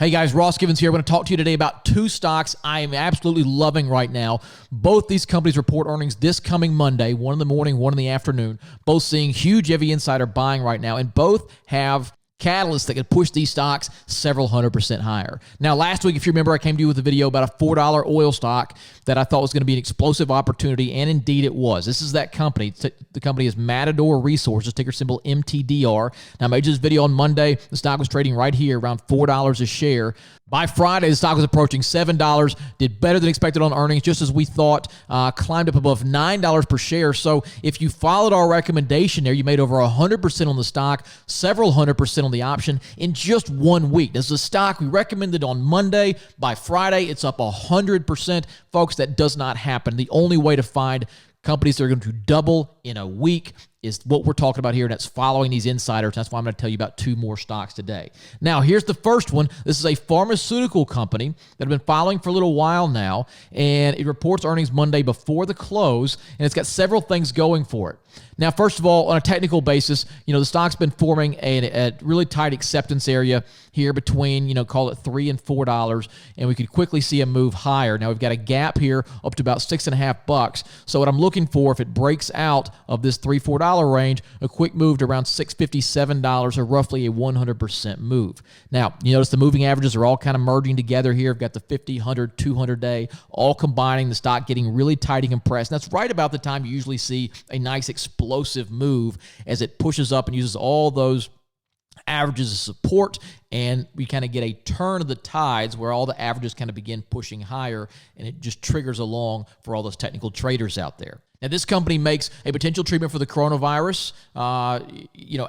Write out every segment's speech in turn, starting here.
Hey guys, Ross Givens here. I want to talk to you today about two stocks I am absolutely loving right now. Both these companies report earnings this coming Monday, one in the morning, one in the afternoon. Both seeing huge heavy insider buying right now, and both have catalysts that could push these stocks several 100% higher. Now, last week, if you remember, I came to you with a video about a $4 oil stock that I thought was going to be an explosive opportunity, and indeed it was. This is that company. The company is Matador Resources, ticker symbol MTDR. Now, I made this video on Monday. The stock was trading right here around $4 a share. By Friday, the stock was approaching $7, did better than expected on earnings, just as we thought, climbed up above $9 per share. So if you followed our recommendation there, you made over 100% on the stock, several 100% on the option in just 1 week. This is a stock we recommended on Monday. By Friday, it's up 100%. Folks, that does not happen. The only way to find companies that are going to double in a week is what we're talking about here, and that's following these insiders. That's why I'm going to tell you about two more stocks today. Now, here's the first one. This is a pharmaceutical company that I've been following for a little while now, and it reports earnings Monday before the close, and it's got several things going for it. Now, first of all, on a technical basis, the stock's been forming a really tight acceptance area here between, call it $3 and $4, and we could quickly see a move higher. Now, we've got a gap here up to about $6.50. So what I'm looking for, if it breaks out of this $3, $4 range, a quick move to around $6.57, or roughly a 100% move. Now, you notice the moving averages are all kind of merging together here. We've got the 50, 100, 200 day, all combining, the stock getting really tight and compressed. And that's right about the time you usually see a nice explosive move as it pushes up and uses all those averages as support, and we kind of get a turn of the tides where all the averages kind of begin pushing higher, and it just triggers along for all those technical traders out there. Now, this company makes a potential treatment for the coronavirus.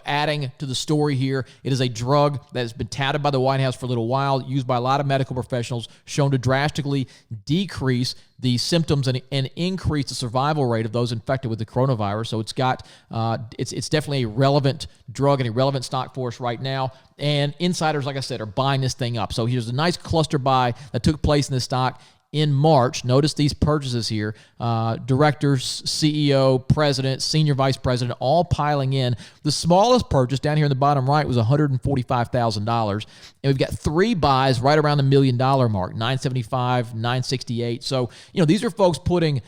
Adding to the story here, it is a drug that has been touted by the White House for a little while, used by a lot of medical professionals, shown to drastically decrease the symptoms and increase the survival rate of those infected with the coronavirus. So it's definitely a relevant drug and a relevant stock for us right now. And insiders, like I said, are buying this thing up. So here's a nice cluster buy that took place in this stock in March. Notice these purchases here. Directors, CEO, president, senior vice president, all piling in. The smallest purchase down here in the bottom right was $145,000. And we've got three buys right around the $1 million mark, $975, $968. So, these are folks putting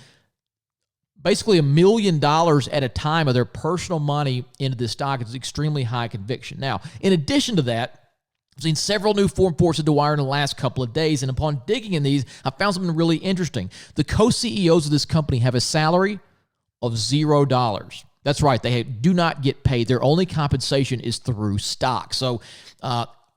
basically $1 million at a time of their personal money into this stock. It's extremely high conviction. Now, in addition to that, I've seen several new Form 4s hit the wire in the last couple of days, and upon digging in these, I found something really interesting. The co-CEOs of this company have a salary of $0. That's right, they do not get paid. Their only compensation is through stock. So,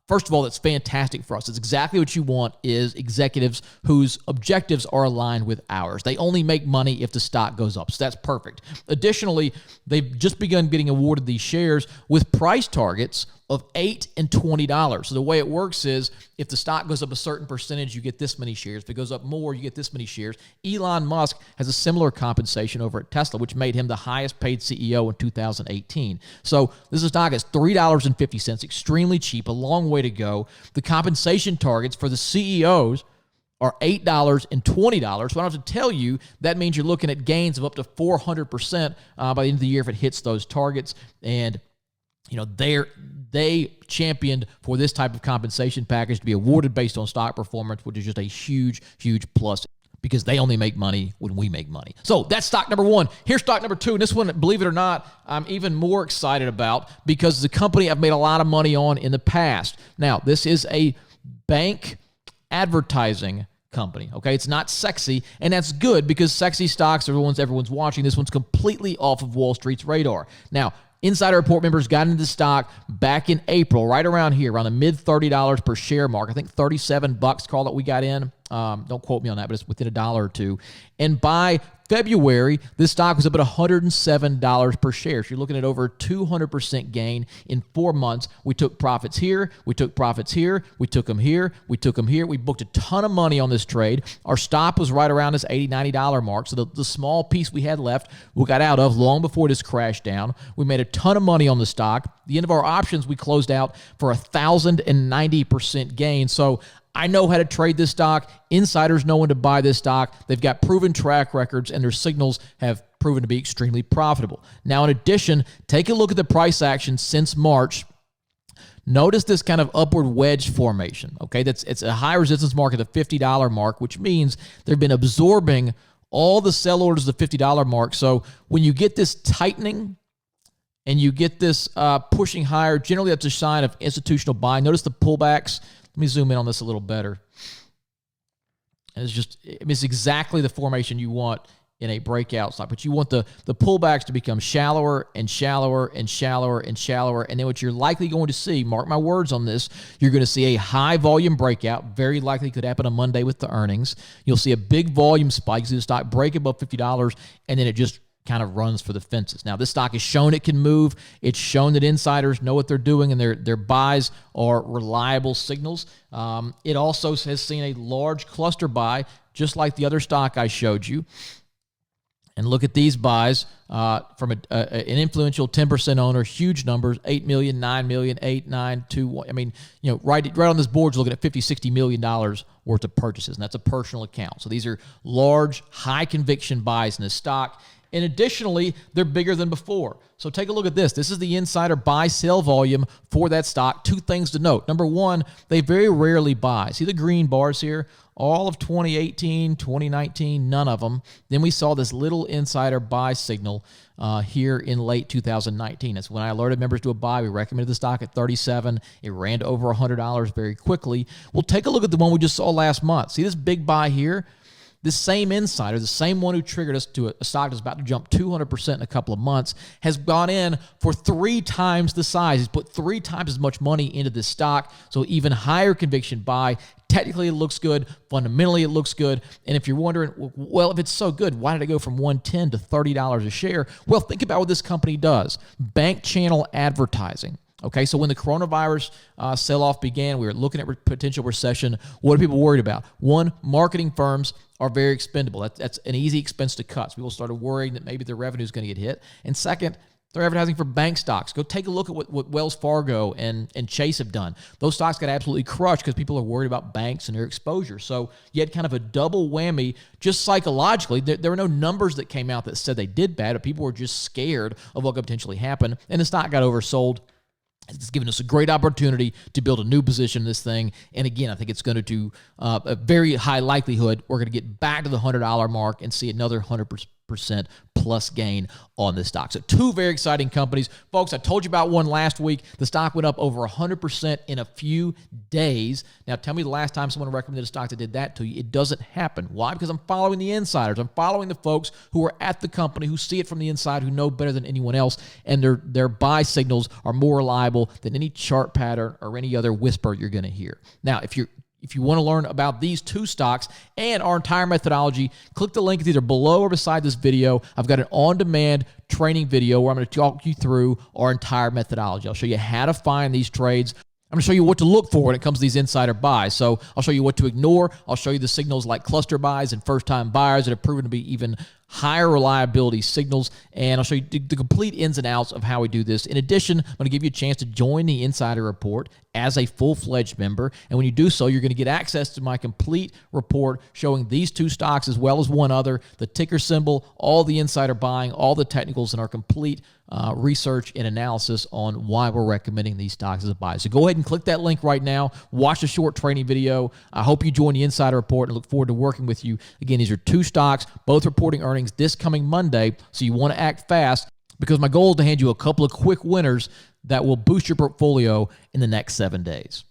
first of all, that's fantastic for us. It's exactly what you want, is executives whose objectives are aligned with ours. They only make money if the stock goes up, so that's perfect. Additionally, they've just begun getting awarded these shares with price targets of $8 and $20. So the way it works is, if the stock goes up a certain percentage, you get this many shares. If it goes up more, you get this many shares. Elon Musk has a similar compensation over at Tesla, which made him the highest paid CEO in 2018. So this stock is $3.50, extremely cheap, a long way to go. The compensation targets for the CEOs are $8 and $20. So I don't have to tell you, that means you're looking at gains of up to 400% by the end of the year if it hits those targets. And they championed for this type of compensation package to be awarded based on stock performance, which is just a huge, huge plus, because they only make money when we make money. So that's stock number one. Here's stock number two. And this one, believe it or not, I'm even more excited about, because it's a company I've made a lot of money on in the past. Now, this is a bank advertising company. Okay, it's not sexy, and that's good, because sexy stocks are the ones everyone's watching. This one's completely off of Wall Street's radar. Now, Insider Report members got into the stock back in April, right around here, around the mid $30 per share mark. I think $37, call it, we got in. Don't quote me on that, but it's within $1 or $2. And by February, this stock was up at $107 per share. So you're looking at over a 200% gain in 4 months. We took profits here. We took profits here. We took them here. We took them here. We booked a ton of money on this trade. Our stop was right around this $80, $90 mark. So the small piece we had left, we got out of long before this crashed down. We made a ton of money on the stock. At the end of our options, we closed out for 1,090% gain. So I know how to trade this stock. Insiders know when to buy this stock. They've got proven track records, and their signals have proven to be extremely profitable. Now, in addition, take a look at the price action since March. Notice this kind of upward wedge formation, okay? It's a high resistance mark at the $50 mark, which means they've been absorbing all the sell orders at the $50 mark. So when you get this tightening and you get this pushing higher, generally that's a sign of institutional buying. Notice the pullbacks. Let me zoom in on this a little better. And it's exactly the formation you want in a breakout stock, but you want the pullbacks to become shallower and shallower and shallower and shallower. And then what you're likely going to see, mark my words on this, you're going to see a high volume breakout. Very likely could happen on Monday with the earnings. You'll see a big volume spike. You see the stock break above $50, and then it just kind of runs for the fences. Now, this stock has shown it can move. It's shown that insiders know what they're doing, and their buys are reliable signals. It also has seen a large cluster buy, just like the other stock I showed you. And look at these buys from an influential 10% owner, huge numbers, 8 million, 9 million, 8, 9, 2, 1. I mean, right on this board, you're looking at $50, $60 million worth of purchases, and that's a personal account. So these are large, high conviction buys in this stock. And additionally, they're bigger than before. So take a look at this. This is the insider buy-sell volume for that stock. Two things to note. Number one, they very rarely buy. See the green bars here? All of 2018, 2019, none of them. Then we saw this little insider buy signal here in late 2019. That's when I alerted members to a buy. We recommended the stock at 37. It ran to over $100 very quickly. We'll take a look at the one we just saw last month. See this big buy here? This same insider, the same one who triggered us to a stock that's about to jump 200% in a couple of months, has gone in for 3 times the size. He's put 3 times as much money into this stock, so even higher conviction buy. Technically, it looks good. Fundamentally, it looks good. And if you're wondering, well, if it's so good, why did it go from $110 to $30 a share? Well, think about what this company does. Bank channel advertising. Okay, so when the coronavirus sell-off began, we were looking at potential recession. What are people worried about? One, marketing firms are very expendable. That's an easy expense to cut. So people started worrying that maybe their revenue is going to get hit. And second, they're advertising for bank stocks. Go take a look at what Wells Fargo and Chase have done. Those stocks got absolutely crushed because people are worried about banks and their exposure. So you had kind of a double whammy just psychologically. There were no numbers that came out that said they did bad, but people were just scared of what could potentially happen. And the stock got oversold. It's given us a great opportunity to build a new position in this thing. And again, I think it's going to do a very high likelihood we're going to get back to the $100 mark and see another 100% plus gain on this stock. So 2 very exciting companies. Folks, I told you about one last week. The stock went up over 100% in a few days. Now, tell me the last time someone recommended a stock that did that to you. It doesn't happen. Why? Because I'm following the insiders. I'm following the folks who are at the company, who see it from the inside, who know better than anyone else, and their buy signals are more reliable than any chart pattern or any other whisper you're going to hear. Now, if you want to learn about these 2 stocks and our entire methodology, click the link either below or beside this video. I've got an on-demand training video where I'm going to talk you through our entire methodology. I'll show you how to find these trades. I'm going to show you what to look for when it comes to these insider buys. So I'll show you what to ignore. I'll show you the signals like cluster buys and first-time buyers that have proven to be even higher reliability signals, and I'll show you the complete ins and outs of how we do this. In addition, I'm going to give you a chance to join the Insider Report as a full-fledged member, and when you do so, you're going to get access to my complete report showing these 2 stocks as well as one other, the ticker symbol, all the insider buying, all the technicals, and our complete research and analysis on why we're recommending these stocks as a buy. So go ahead and click that link right now. Watch the short training video. I hope you join the Insider Report and look forward to working with you. Again, these are 2 stocks, both reporting earnings this coming Monday, so you want to act fast because my goal is to hand you a couple of quick winners that will boost your portfolio in the next 7 days.